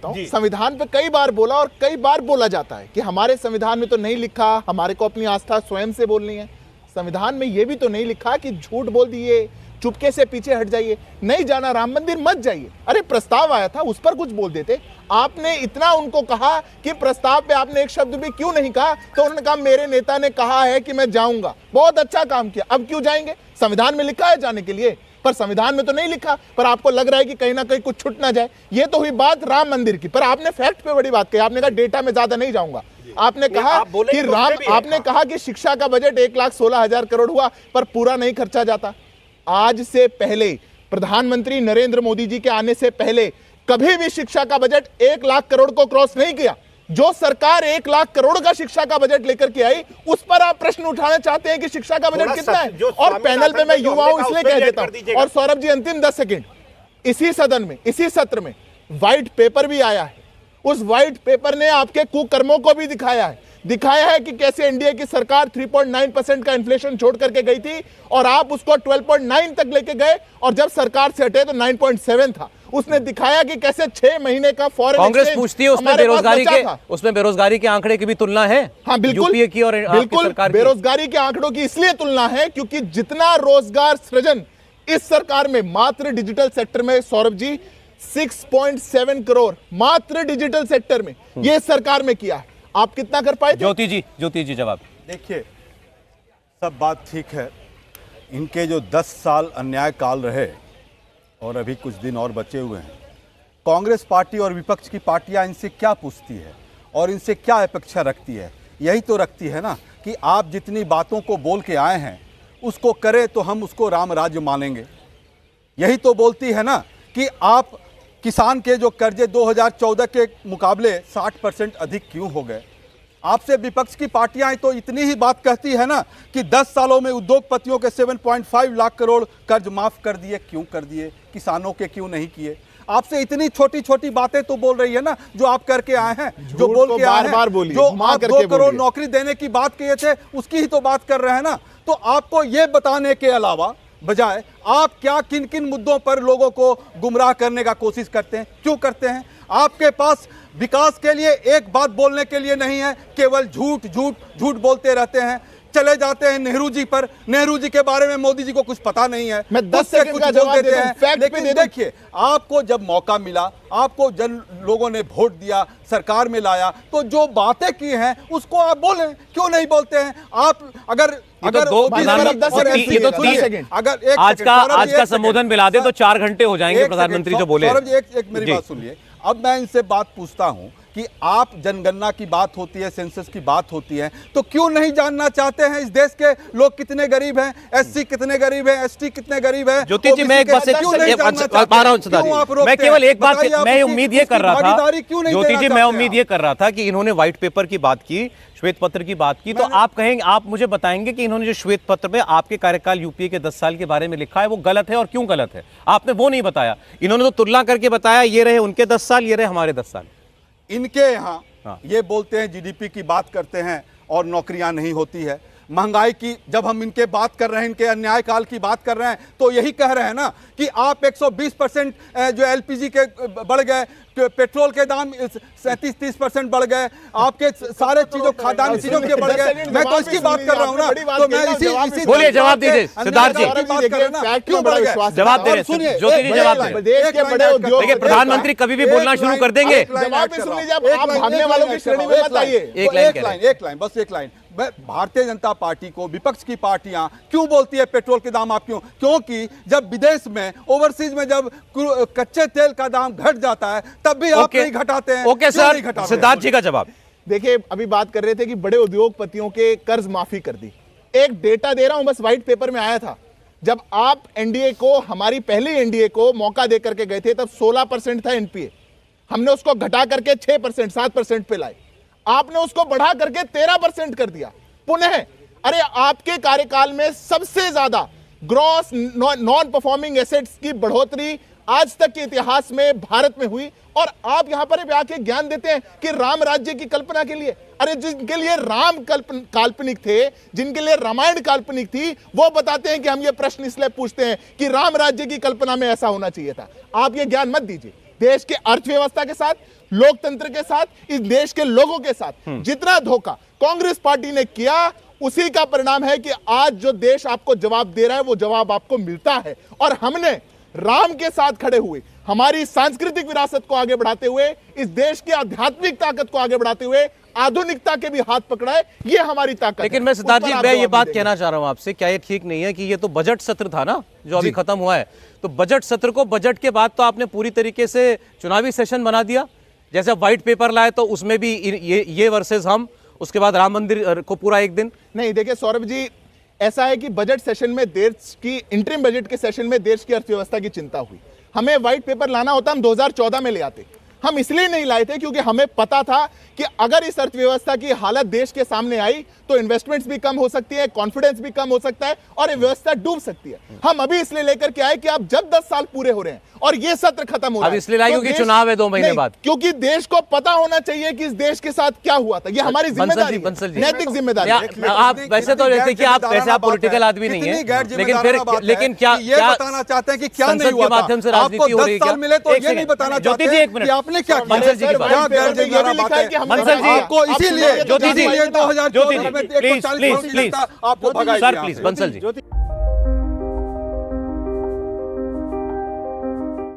करता हूं, संविधान पे कई बार बोला और कई बार बोला जाता है कि हमारे संविधान में तो नहीं लिखा, हमारे को अपनी आस्था स्वयं से बोलनी है। संविधान में यह भी तो नहीं लिखा कि झूठ बोल दिए, चुपके से पीछे हट जाइए, नहीं जाना राम मंदिर मत जाइए। अरे प्रस्ताव आया था, उस पर कुछ बोल देते। आपने इतना उनको कहा कि प्रस्ताव पे आपने एक शब्द भी क्यों नहीं कहा, तो उन्होंने कहा मेरे नेता ने कहा है कि मैं जाऊंगा। बहुत अच्छा काम किया, अब क्यों जाएंगे? संविधान में लिखा है जाने के लिए, पर संविधान में तो नहीं लिखा, पर आपको लग रहा है कि कहीं ना कहीं कुछ छूट ना जाए। ये तो हुई बात राम मंदिर की, पर आपने फैक्ट पे बड़ी बात कही। आपने कहा डेटा में ज्यादा नहीं जाऊंगा। आपने कहा कि आपने कहा कि शिक्षा का बजट 1,16,000 करोड़ हुआ, पर पूरा नहीं खर्चा जाता। आज से पहले प्रधानमंत्री नरेंद्र मोदी जी के आने से पहले कभी भी शिक्षा का बजट 1 लाख करोड़ को क्रॉस नहीं किया। जो सरकार 1 लाख करोड़ का शिक्षा का बजट लेकर के आई, उस पर आप प्रश्न उठाना चाहते हैं कि शिक्षा का बजट कितना है। और पैनल पे मैं युवा हूं इसलिए कह देता हूं। और सौरभ जी, अंतिम 10 सेकंड, इसी सदन में, इसी सत्र में व्हाइट पेपर भी आया है। उस व्हाइट पेपर ने आपके कुकर्मों को भी दिखाया है कि कैसे एनडीए की सरकार 3.9% का इन्फ्लेशन छोड़ करके गई थी और आप उसको 12.9 तक लेके गए, और जब सरकार से हटे तो 9.7 था। उसने दिखाया कि कैसे 6 महीने का फॉरेन कांग्रेस पूछती है उसमें बेरोजगारी के आंकड़े की भी तुलना है। हाँ बिल्कुल, यूपीए की और बिल्कुल बेरोजगारी के आंकड़ों की इसलिए तुलना है क्योंकि जितना रोजगार सृजन इस सरकार में मात्र डिजिटल सेक्टर में, सौरभ जी, 6.7 करोड़ मात्र डिजिटल सेक्टर में ये सरकार में किया है। आप कितना कर पाए? ज्योति जी जवाब। देखिए, सब बात ठीक है। इनके जो 10 साल अन्याय काल रहे और अभी कुछ दिन और बचे हुए हैं, कांग्रेस पार्टी और विपक्ष की पार्टियां इनसे क्या पूछती है और इनसे क्या अपेक्षा रखती है? यही तो रखती है ना कि आप जितनी बातों को बोल के आए हैं उसको करें तो हम उसको राम राज्य मानेंगे। यही तो बोलती है ना कि आप किसान के जो कर्जे 2014 के मुकाबले 60% अधिक क्यों हो गए। आपसे विपक्ष की पार्टियां तो इतनी ही बात कहती है ना कि 10 सालों में उद्योगपतियों के 7.5 लाख करोड़ कर्ज माफ कर दिए, क्यों कर दिए, किसानों के क्यों नहीं किए। आपसे इतनी छोटी छोटी बातें तो बोल रही है ना जो आप करके आए हैं, जो बोल के आए हैं, जो आप 2 करोड़ नौकरी देने की बात किए थे उसकी ही तो बात कर रहे हैं ना। तो आपको ये बताने के अलावा बजाय आप क्या किन किन मुद्दों पर लोगों को गुमराह करने का कोशिश करते हैं, क्यों करते हैं? आपके पास विकास के लिए एक बात बोलने के लिए नहीं है, केवल झूठ झूठ झूठ बोलते रहते हैं। चले जाते हैं नेहरू जी पर, नेहरू जी के बारे में मोदी जी को कुछ पता नहीं है, मैं 10 सेकंड का जवाब देते हैं। लेकिन देखिए, आपको जब मौका मिला, आपको जन लोगों ने वोट दिया, सरकार में लाया, तो जो बातें की हैं उसको आप बोलें, क्यों नहीं बोलते हैं? आप अगर आज का संबोधन मिला दे तो 4 घंटे हो जाएंगे प्रधानमंत्री जो बोले। सौरभ जी, एक मेरी बात सुनिए। अब मैं इनसे बात पूछता हूं कि आप जनगणना की बात होती है, सेंसस की बात होती है, तो क्यों नहीं जानना चाहते हैं इस देश के लोग कितने गरीब हैं, एससी कितने गरीब हैं, एसटी कितने गरीब हैं? ज्योति जी, मैं एक बात मैं केवल एक बात, मैं उम्मीद ये कर रहा था ज्योति जी, मैं उम्मीद ये कर रहा था कि इन्होंने व्हाइट पेपर की बात की, श्वेत पत्र की बात की, तो आप कहेंगे, आप मुझे बताएंगे कि इन्होंने जो श्वेत पत्र में आपके कार्यकाल यूपीए के 10 साल के बारे में लिखा है वो गलत है और क्यों गलत है? आपने वो नहीं बताया। इन्होंने तो तुलना करके बताया, ये रहे उनके 10 साल, ये रहे हमारे 10 साल। इनके यहाँ ये बोलते हैं जीडीपी की बात करते हैं और नौकरियां नहीं होती है। महंगाई की जब हम इनके बात कर रहे हैं, इनके अन्याय काल की बात कर रहे हैं, तो यही कह रहे हैं ना कि आप 120% जो एलपीजी के बढ़ गए, पेट्रोल के दाम 37-30% बढ़ गए, आपके सारे चीजों खाद्यान्न चीजों के बढ़ गए। मैं तो इसकी बात कर रहा हूँ ना, तो मैं इसी बोलिए, जवाब दीजिए सिद्धार्थ जी, क्यों बढ़ गए? जवाब दे रहे, सुनिए ज्योति जी जवाब दे। देखिए, प्रधानमंत्री कभी भी बोलना शुरू कर देंगे। एक लाइन, बस एक लाइन। भारतीय जनता पार्टी को विपक्ष की पार्टियां क्यों बोलती है पेट्रोल के दाम आप क्यों? क्योंकि जब विदेश में, ओवरसीज में जब कच्चे तेल का दाम घट जाता है तब भी आप नहीं घटाते हैं। ओके सर, सिद्धार्थ जी का जवाब। देखिए, अभी बात कर रहे थे कि बड़े उद्योगपतियों के कर्ज माफी कर दी। एक डेटा दे रहा हूं, बस व्हाइट पेपर में आया था। जब आप एनडीए को, हमारी पहली एनडीए को मौका दे करके गए थे, तब 16% था एनपीए। हमने उसको घटा करके 6%, 7% पे लाए। आपने उसको बढ़ा करके 13% कर दिया पुनः। अरे आपके कार्यकाल में सबसे ज्यादा ग्रॉस नॉन परफॉर्मिंग एसेट्स की बढ़ोतरी आज तक के इतिहास में भारत में हुई, और आप यहां पर आके ज्ञान देते हैं कि राम राज्य की कल्पना के लिए। अरे जिनके लिए राम काल्पनिक थे, जिनके लिए रामायण काल्पनिक थी, वो बताते हैं कि हम ये प्रश्न इसलिए पूछते हैं कि राम राज्य की कल्पना में ऐसा होना चाहिए था। आप ये ज्ञान मत दीजिए। देश के अर्थव्यवस्था के साथ, लोकतंत्र के साथ, इस देश के लोगों के साथ जितना धोखा कांग्रेस पार्टी ने किया, उसी का परिणाम है कि आज जो देश आपको जवाब दे रहा है वो जवाब आपको मिलता है। और हमने राम के साथ खड़े हुए, हमारी सांस्कृतिक विरासत को आगे बढ़ाते हुए, इस देश की आध्यात्मिक ताकत को आगे बढ़ाते हुए आधुनिकता के भी हाथ पकड़ा है। ये हमारी ताकत है। लेकिन मैं सिद्धार्थ जी, मैं ये बात कहना चाह रहा हूं आपसे, क्या ये ठीक नहीं है कि ये तो बजट सत्र था ना जो अभी खत्म हुआ है, तो बजट सत्र को बजट के बाद तो आपने पूरी तरीके से चुनावी सेशन बना दिया। जैसे व्हाइट पेपर लाए तो उसमें भी ये वर्सेस हम, उसके बाद राम मंदिर को पूरा एक दिन। नहीं, देखिए सौरभ जी, ऐसा है कि बजट सेशन में देश की, इंटरिम बजट के सेशन में देश की अर्थव्यवस्था की चिंता हुई। हमें व्हाइट पेपर लाना होता, हम 2014 में ले आते। हम इसलिए नहीं लाए थे क्योंकि हमें पता था कि अगर इस अर्थव्यवस्था की हालत देश के सामने आई तो इन्वेस्टमेंट्स भी कम हो सकती है, कॉन्फिडेंस भी कम हो सकता है और ये व्यवस्था डूब सकती है। हम अभी इसलिए लेकर के आए कि अब जब 10 साल पूरे हो रहे हैं और ये सत्र खत्म हो रहा है, इसलिए लाए क्योंकि चुनाव है 2 महीने बाद, क्योंकि देश को पता होना चाहिए कि इस देश के साथ क्या हुआ था। ये हमारी जिम्मेदारी, नैतिक जिम्मेदारी। आप वैसे तो रहते कि आप वैसे आप पॉलिटिकल आदमी नहीं है, लेकिन क्या बताना चाहते हैं कि क्या संसद के माध्यम से राजनीति हो रही है? क्या मिले तो ये नहीं बताना चाहते कि आपने क्या बंसल जी की बात, बंसल जी आपको इसीलिए ज्योति जी, 2014 में please, sir please, Bansal ji.